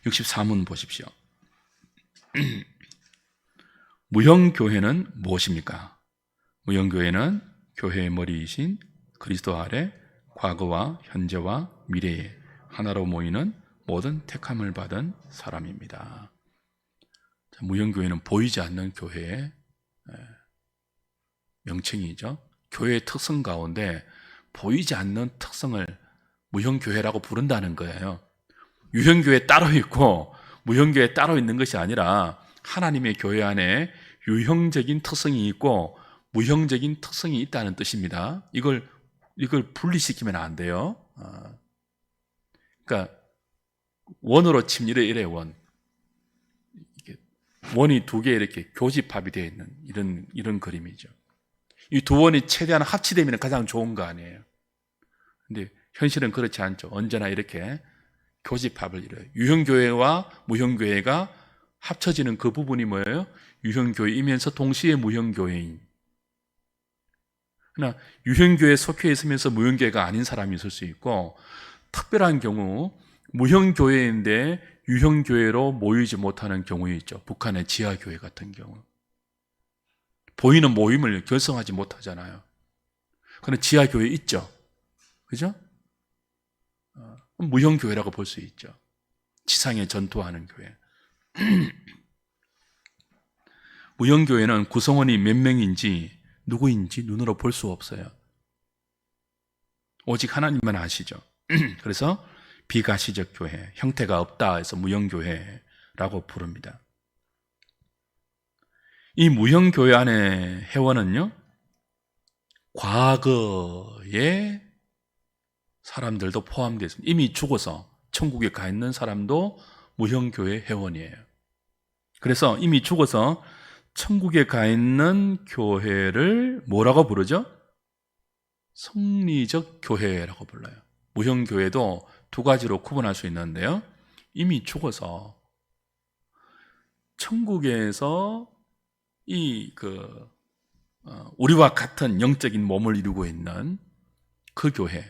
64문 보십시오. 무형교회는 무엇입니까? 무형교회는 교회의 머리이신 그리스도 아래 과거와 현재와 미래에 하나로 모이는 모든 택함을 받은 사람입니다. 무형교회는 보이지 않는 교회의 명칭이죠. 교회의 특성 가운데 보이지 않는 특성을 무형교회라고 부른다는 거예요. 유형교회 따로 있고 무형교회 따로 있는 것이 아니라 하나님의 교회 안에 유형적인 특성이 있고 무형적인 특성이 있다는 뜻입니다. 이걸 분리시키면 안 돼요. 그러니까 원으로 치면 이래 원. 원이 두 개 이렇게 교집합이 되어 있는 이런 그림이죠. 이 두 원이 최대한 합치되면 가장 좋은 거 아니에요. 근데 현실은 그렇지 않죠. 언제나 이렇게 교집합을 이뤄요. 유형교회와 무형교회가 합쳐지는 그 부분이 뭐예요? 유형교회이면서 동시에 무형교회인. 그러나 유형교회에 속해 있으면서 무형교회가 아닌 사람이 있을 수 있고, 특별한 경우 무형교회인데 유형교회로 모이지 못하는 경우 있죠. 북한의 지하교회 같은 경우. 보이는 모임을 결성하지 못하잖아요. 그런데 지하교회 있죠. 그죠? 무형교회라고 볼 수 있죠. 지상에 전투하는 교회. 무형교회는 구성원이 몇 명인지 누구인지 눈으로 볼 수 없어요. 오직 하나님만 아시죠. 그래서 비가시적 교회, 형태가 없다 해서 무형교회라고 부릅니다. 이 무형교회 안에 회원은요, 과거의 사람들도 포함되어 있습니다. 이미 죽어서 천국에 가 있는 사람도 무형교회 회원이에요. 그래서 이미 죽어서 천국에 가 있는 교회를 뭐라고 부르죠? 성리적 교회라고 불러요. 무형교회도 두 가지로 구분할 수 있는데요. 이미 죽어서 천국에서 우리와 같은 영적인 몸을 이루고 있는 그 교회,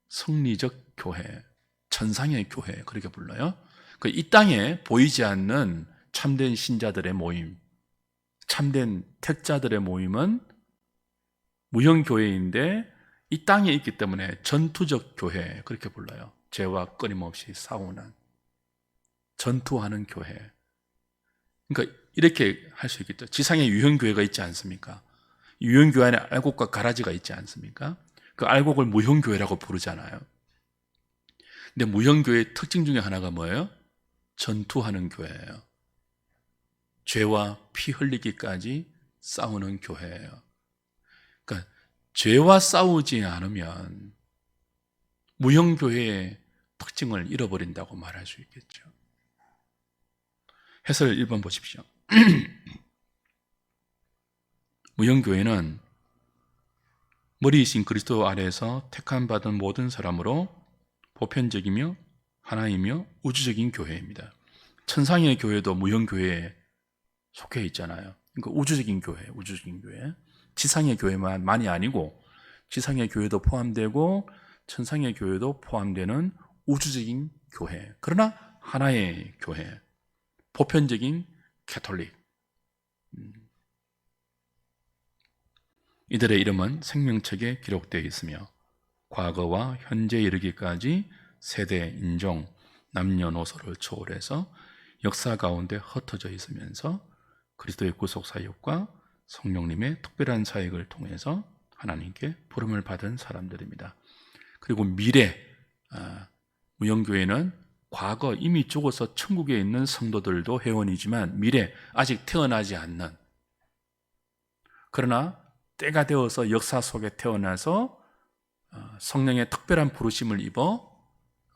성리적 교회, 천상의 교회, 그렇게 불러요. 이 땅에 보이지 않는 참된 신자들의 모임, 참된 택자들의 모임은 무형교회인데 이 땅에 있기 때문에 전투적 교회, 그렇게 불러요. 죄와 끊임없이 싸우는, 전투하는 교회. 그러니까 이렇게 할 수 있겠죠. 지상에 유형교회가 있지 않습니까? 유형교회 안에 알곡과 가라지가 있지 않습니까? 그 알곡을 무형교회라고 부르잖아요. 근데 무형교회의 특징 중에 하나가 뭐예요? 전투하는 교회예요. 죄와 피 흘리기까지 싸우는 교회예요. 그러니까 죄와 싸우지 않으면 무형교회의 특징을 잃어버린다고 말할 수 있겠죠. 해설 1번 보십시오. 무형교회는 머리이신 그리스도 아래에서 택함받은 모든 사람으로 보편적이며 하나이며 우주적인 교회입니다. 천상의 교회도 무형교회에 속해 있잖아요. 그러니까 우주적인 교회. 지상의 교회만이 아니고 지상의 교회도 포함되고 천상의 교회도 포함되는 우주적인 교회. 그러나 하나의 교회. 보편적인 캐톨릭. 이들의 이름은 생명책에 기록되어 있으며 과거와 현재에 이르기까지 세대, 인종, 남녀노소를 초월해서 역사 가운데 흩어져 있으면서 그리스도의 구속 사역과 성령님의 특별한 사역을 통해서 하나님께 부름을 받은 사람들입니다. 그리고 미래, 무형교회는 과거 이미 죽어서 천국에 있는 성도들도 회원이지만 미래 아직 태어나지 않는, 그러나 때가 되어서 역사 속에 태어나서 성령의 특별한 부르심을 입어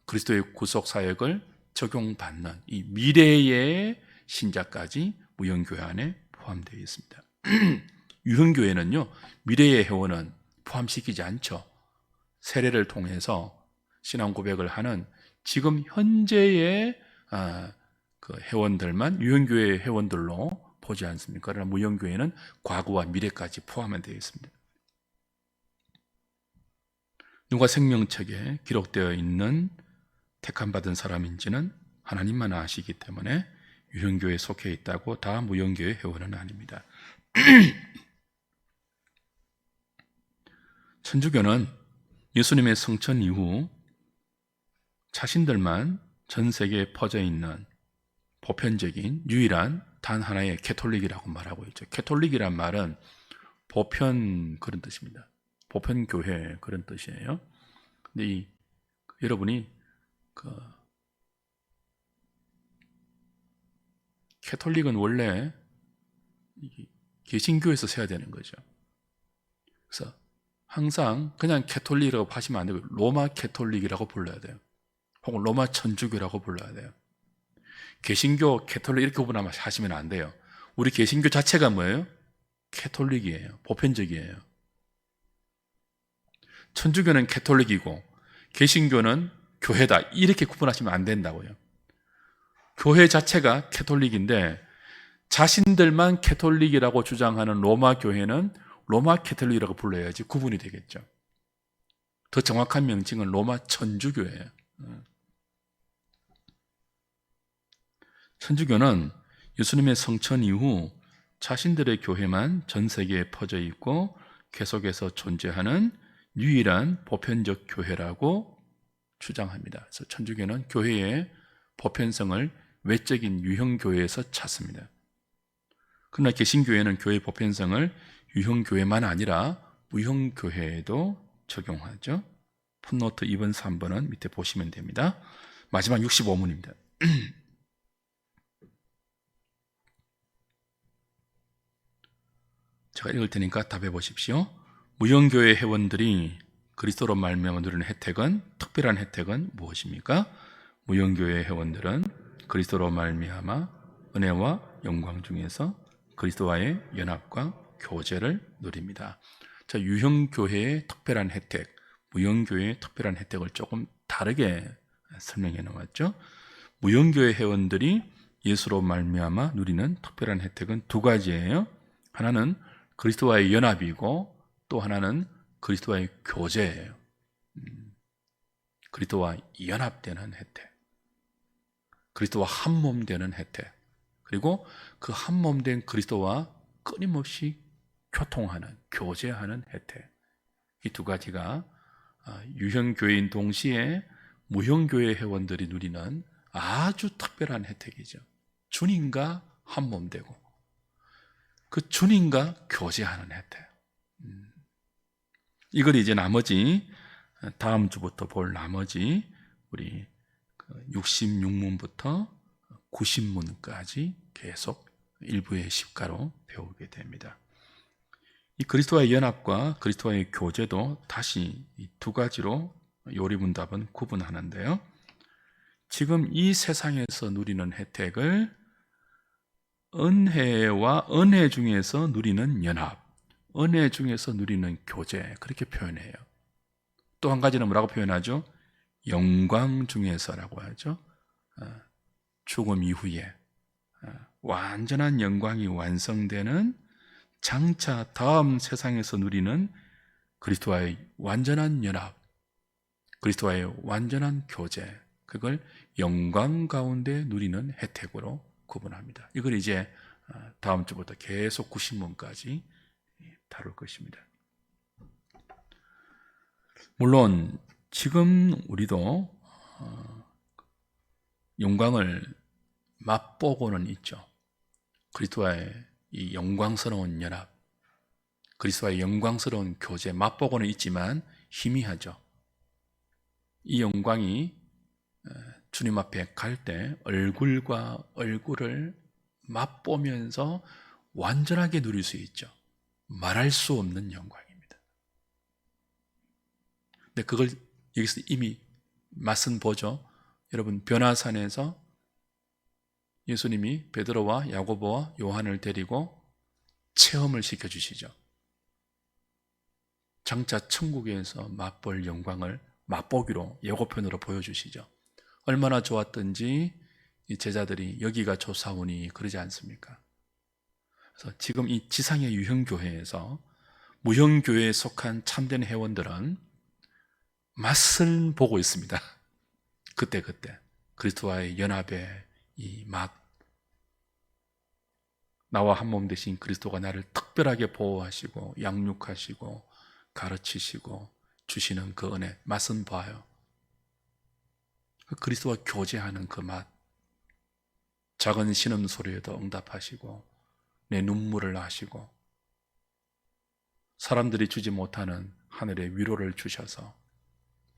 그리스도의 구속 사역을 적용받는 이 미래의 신자까지 무형교회 안에 포함되어 있습니다. 유형교회는요, 미래의 회원은 포함시키지 않죠. 세례를 통해서 신앙 고백을 하는 지금 현재의 그 회원들만 유형교회 회원들로 보지 않습니까? 그러나 무형교회는 과거와 미래까지 포함되어 있습니다. 누가 생명책에 기록되어 있는 택함받은 사람인지는 하나님만 아시기 때문에 유형교회에 속해 있다고 다 무형교회 회원은 아닙니다. 천주교는 예수님의 성천 이후 자신들만 전 세계에 퍼져 있는 보편적인 유일한 단 하나의 캐톨릭이라고 말하고 있죠. 캐톨릭이란 말은 보편 그런 뜻입니다. 보편 교회 그런 뜻이에요. 근데 여러분이 캐톨릭은 원래 개신교에서 세야 되는 거죠. 그래서 항상 그냥 캐톨릭이라고 하시면 안 되고 로마 캐톨릭이라고 불러야 돼요. 혹은 로마 천주교라고 불러야 돼요. 개신교, 캐톨릭 이렇게 구분하시면 안 돼요. 우리 개신교 자체가 뭐예요? 캐톨릭이에요. 보편적이에요. 천주교는 캐톨릭이고 개신교는 교회다. 이렇게 구분하시면 안 된다고요. 교회 자체가 캐톨릭인데 자신들만 캐톨릭이라고 주장하는 로마 교회는 로마 캐톨릭이라고 불러야지 구분이 되겠죠. 더 정확한 명칭은 로마 천주교예요. 천주교는 예수님의 성천 이후 자신들의 교회만 전 세계에 퍼져 있고 계속해서 존재하는 유일한 보편적 교회라고 주장합니다. 그래서 천주교는 교회의 보편성을 외적인 유형교회에서 찾습니다. 그러나 개신교회는 교회의 보편성을 유형교회만 아니라 무형교회에도 적용하죠. 풋노트 2번, 3번은 밑에 보시면 됩니다. 마지막 65문입니다. 제가 읽을 테니까 답해 보십시오. 무형교회 회원들이 그리스도로 말미암아 누리는 혜택은, 특별한 혜택은 무엇입니까? 무형교회 회원들은 그리스도로 말미암아 은혜와 영광 중에서 그리스도와의 연합과 교제를 누립니다. 자, 유형교회의 특별한 혜택, 무형교회의 특별한 혜택을 조금 다르게 설명해 놓았죠. 무형교회 회원들이 예수로 말미암아 누리는 특별한 혜택은 두 가지예요. 하나는 그리스도와의 연합이고 또 하나는 그리스도와의 교제예요. 그리스도와 연합되는 혜택, 그리스도와 한 몸 되는 혜택, 그리고 그 한 몸 된 그리스도와 끊임없이 교통하는, 교제하는 혜택. 이 두 가지가 유형교회인 동시에 무형교회 회원들이 누리는 아주 특별한 혜택이죠. 주님과 한 몸 되고 그 주님과 교제하는 혜택. 이걸 이제 나머지 다음 주부터 볼 나머지 우리 66문부터 90문까지 계속 일부의 십가로 배우게 됩니다. 이 그리스도와의 연합과 그리스도와의 교제도 다시 이 두 가지로 요리문답은 구분하는데요. 지금 이 세상에서 누리는 혜택을 은혜와 은혜 중에서 누리는 연합, 은혜 중에서 누리는 교제, 그렇게 표현해요. 또 한 가지는 뭐라고 표현하죠? 영광 중에서라고 하죠. 죽음 이후에 완전한 영광이 완성되는 장차 다음 세상에서 누리는 그리스도와의 완전한 연합, 그리스도와의 완전한 교제, 그걸 영광 가운데 누리는 혜택으로 구분합니다. 이걸 이제 다음 주부터 계속 90문까지 다룰 것입니다. 물론 지금 우리도 영광을 맛보고는 있죠. 그리스도와의 이 영광스러운 연합, 그리스도와의 영광스러운 교제 맛보고는 있지만 희미하죠. 이 영광이 주님 앞에 갈 때 얼굴과 얼굴을 맛보면서 완전하게 누릴 수 있죠. 말할 수 없는 영광입니다. 근데 그걸 여기서 이미 맛은 보죠. 여러분, 변화산에서 예수님이 베드로와 야고보와 요한을 데리고 체험을 시켜주시죠. 장차 천국에서 맛볼 영광을 맛보기로 예고편으로 보여주시죠. 얼마나 좋았던지 이 제자들이 여기가 좋사오니 그러지 않습니까? 그래서 지금 이 지상의 유형교회에서 무형교회에 속한 참된 회원들은 맛을 보고 있습니다. 그때그때 그리스도와의 연합의 이 맛, 나와 한 몸 되신 그리스도가 나를 특별하게 보호하시고 양육하시고 가르치시고 주시는 그 은혜 맛은 봐요. 그 그리스도와 교제하는 그 맛, 작은 신음소리에도 응답하시고 내 눈물을 아시고 사람들이 주지 못하는 하늘의 위로를 주셔서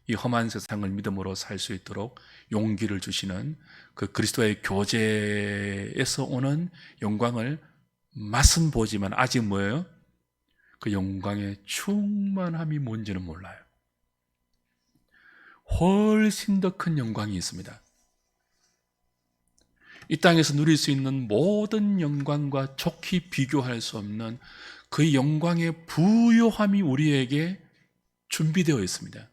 이 험한 세상을 믿음으로 살 수 있도록 용기를 주시는 그 그리스도의 교제에서 오는 영광을 맛은 보지만 아직 뭐예요? 그 영광의 충만함이 뭔지는 몰라요. 훨씬 더 큰 영광이 있습니다. 이 땅에서 누릴 수 있는 모든 영광과 좋게 비교할 수 없는 그 영광의 부요함이 우리에게 준비되어 있습니다.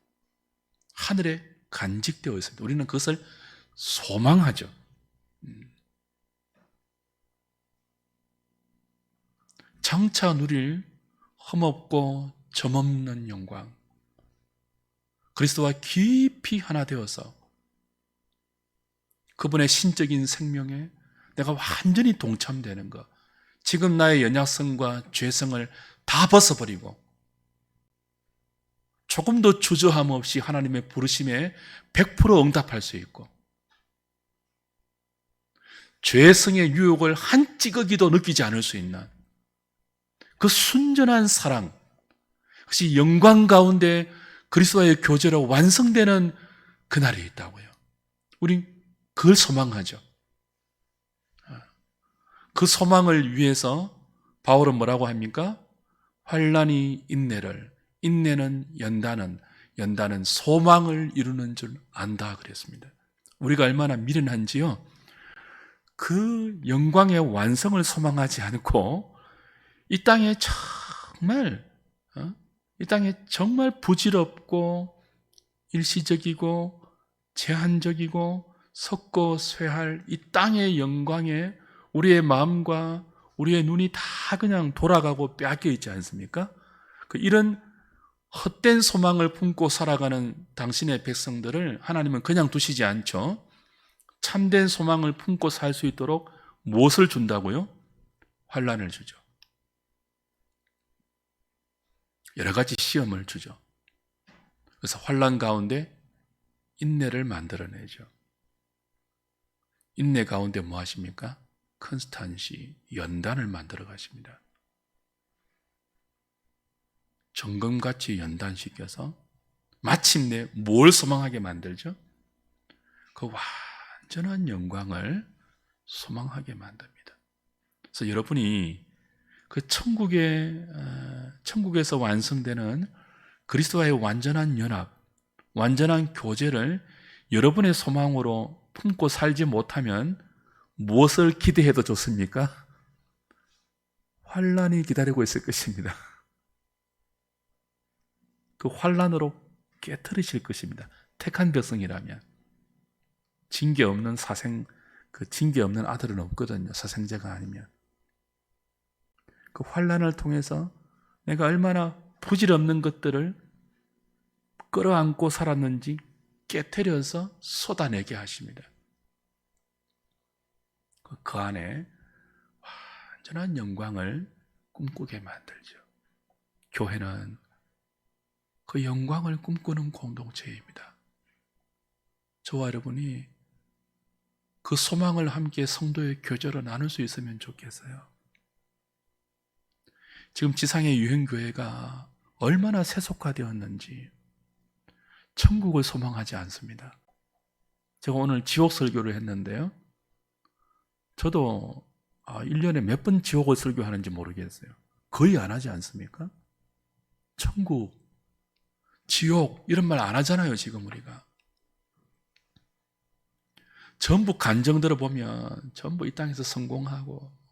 하늘에 간직되어 있습니다. 우리는 그것을 소망하죠. 장차 누릴 흠없고 점없는 영광, 그리스도와 깊이 하나 되어서 그분의 신적인 생명에 내가 완전히 동참되는 것, 지금 나의 연약성과 죄성을 다 벗어버리고 조금도 주저함 없이 하나님의 부르심에 100% 응답할 수 있고 죄성의 유혹을 한 찌꺼기도 느끼지 않을 수 있는 그 순전한 사랑, 그것이 영광 가운데 그리스도와의 교제로 완성되는 그날이 있다고요. 우린 그걸 소망하죠. 그 소망을 위해서 바울은 뭐라고 합니까? 환난이 인내를, 인내는 연단은, 연단은 소망을 이루는 줄 안다 그랬습니다. 우리가 얼마나 미련한지요, 그 영광의 완성을 소망하지 않고 이 땅에 정말 부질없고 일시적이고 제한적이고 썩고 쇠할 이 땅의 영광에 우리의 마음과 우리의 눈이 다 그냥 돌아가고 빼앗겨 있지 않습니까? 이런 헛된 소망을 품고 살아가는 당신의 백성들을 하나님은 그냥 두시지 않죠. 참된 소망을 품고 살 수 있도록 무엇을 준다고요? 환난을 주죠. 여러 가지 시험을 주죠. 그래서 환난 가운데 인내를 만들어내죠. 인내 가운데 뭐 하십니까? 컨스탄시, 연단을 만들어 가십니다. 정금같이 연단시켜서 마침내 뭘 소망하게 만들죠? 그 완전한 영광을 소망하게 만듭니다. 그래서 여러분이 그 천국에서 완성되는 그리스도와의 완전한 연합, 완전한 교제를 여러분의 소망으로 품고 살지 못하면 무엇을 기대해도 좋습니까? 환난이 기다리고 있을 것입니다. 그 환난으로 깨트리실 것입니다. 택한 백성이라면. 징계 없는 징계 없는 아들은 없거든요. 사생자가 아니면. 그 환난을 통해서 내가 얼마나 부질없는 것들을 끌어안고 살았는지 깨트려서 쏟아내게 하십니다. 그 안에 완전한 영광을 꿈꾸게 만들죠. 교회는 그 영광을 꿈꾸는 공동체입니다. 저와 여러분이 그 소망을 함께 성도의 교제로 나눌 수 있으면 좋겠어요. 지금 지상의 유행교회가 얼마나 세속화되었는지 천국을 소망하지 않습니다. 제가 오늘 지옥 설교를 했는데요, 저도 1년에 몇 번 지옥을 설교하는지 모르겠어요. 거의 안 하지 않습니까? 천국, 지옥 이런 말 안 하잖아요. 지금 우리가 전부 간정 들어보면 전부 이 땅에서 성공하고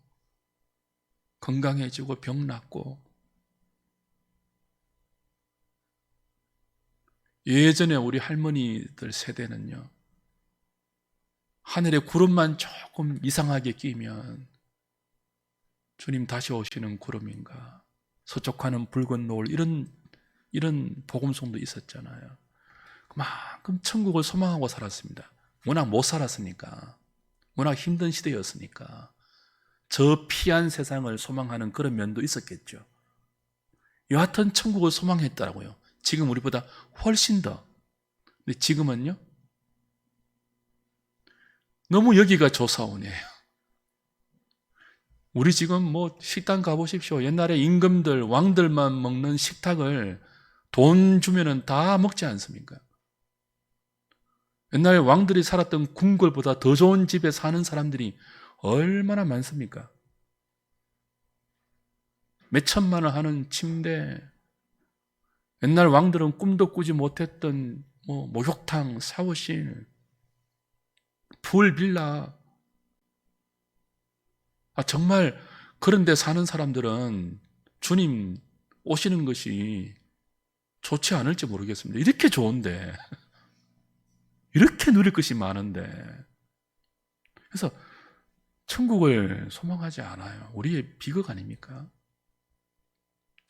건강해지고 병 낫고, 예전에 우리 할머니들 세대는요, 하늘에 구름만 조금 이상하게 끼면 주님 다시 오시는 구름인가, 서쪽하는 붉은 노을, 이런 복음송도 있었잖아요. 그만큼 천국을 소망하고 살았습니다. 워낙 못 살았으니까, 워낙 힘든 시대였으니까 저 피한 세상을 소망하는 그런 면도 있었겠죠. 여하튼 천국을 소망했더라고요. 지금 우리보다 훨씬 더. 근데 지금은요? 너무 여기가 조사원이에요. 우리 지금 뭐 식당 가보십시오. 옛날에 임금들, 왕들만 먹는 식탁을 돈 주면은 다 먹지 않습니까? 옛날에 왕들이 살았던 궁궐보다 더 좋은 집에 사는 사람들이 얼마나 많습니까? 몇 천만 원 하는 침대, 옛날 왕들은 꿈도 꾸지 못했던 목욕탕, 샤워실, 풀빌라. 정말 그런 데 사는 사람들은 주님 오시는 것이 좋지 않을지 모르겠습니다. 이렇게 좋은데, 이렇게 누릴 것이 많은데. 그래서 천국을 소망하지 않아요. 우리의 비극 아닙니까?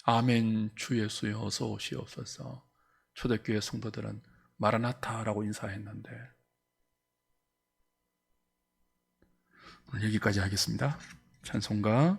아멘 주 예수여 어서 오시옵소서. 초대교회 성도들은 마라나타라고 인사했는데. 오늘 여기까지 하겠습니다. 찬송가